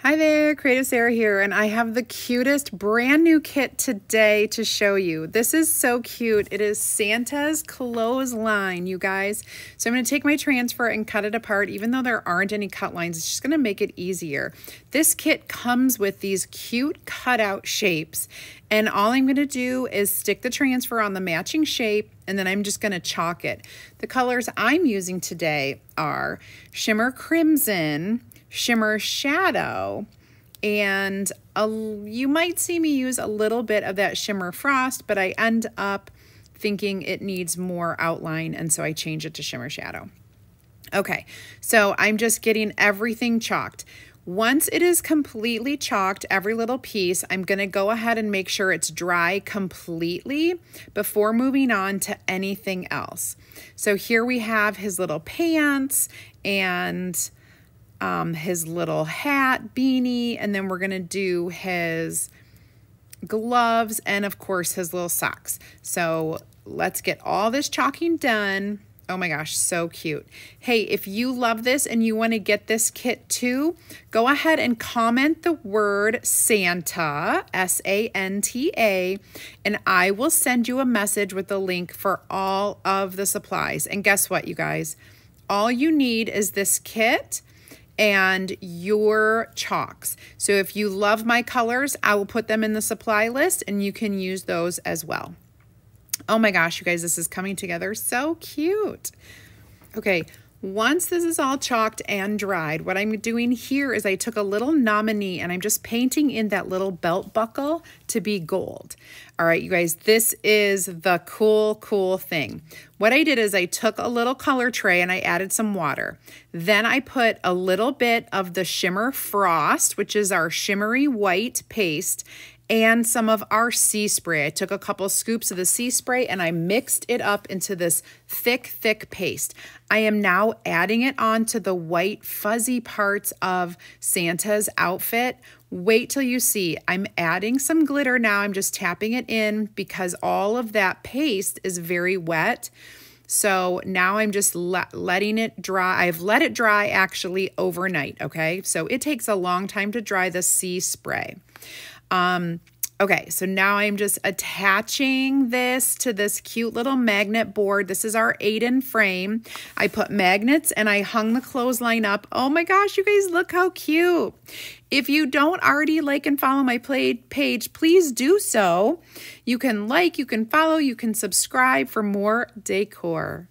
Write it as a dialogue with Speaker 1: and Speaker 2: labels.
Speaker 1: Hi there, CreativeSarah here, and I have the cutest brand new kit today to show you. This is so cute. It is Santa's Clothesline, you guys. So I'm going to take my transfer and cut it apart. Even though there aren't any cut lines, it's just going to make it easier. This kit comes with these cute cutout shapes, and all I'm going to do is stick the transfer on the matching shape, and then I'm just going to chalk it. The colors I'm using today are Shimmer Crimson, Shimmer Shadow, and you might see me use a little bit of that Shimmer Frost, but I end up thinking it needs more outline, and so I change it to Shimmer Shadow. Okay, so I'm just getting everything chalked. Once it is completely chalked, every little piece, I'm going to go ahead and make sure it's dry completely before moving on to anything else. So here we have his little pants and his little hat, beanie, and then we're going to do his gloves and of course his little socks. So let's get all this chalking done. Oh my gosh, so cute. Hey, if you love this and you want to get this kit too, go ahead and comment the word Santa, S-A-N-T-A, and I will send you a message with the link for all of the supplies. And guess what, you guys? All you need is this kit and your chalks. So if you love my colors, I will put them in the supply list and you can use those as well. Oh my gosh, you guys, this is coming together so cute. Okay, once this is all chalked and dried, what I'm doing here is I took a little nominee and I'm just painting in that little belt buckle to be gold. All right, you guys, this is the cool thing. What I did is I took a little color tray and I added some water. Then I put a little bit of the Shimmer Frost, which is our shimmery white paste, and some of our sea spray. I took a couple scoops of the sea spray and I mixed it up into this thick paste. I am now adding it onto the white fuzzy parts of Santa's outfit. Wait till you see. I'm adding some glitter now. I'm just tapping it in because all of that paste is very wet. So now I'm just letting it dry. I've let it dry actually overnight, okay? So it takes a long time to dry the sea spray. Okay, so now I'm just attaching this to this cute little magnet board. This is our 8-in frame. I put magnets and I hung the clothesline up. Oh my gosh, you guys, look how cute. If you don't already like and follow my page, please do so. You can like, you can follow, you can subscribe for more decor.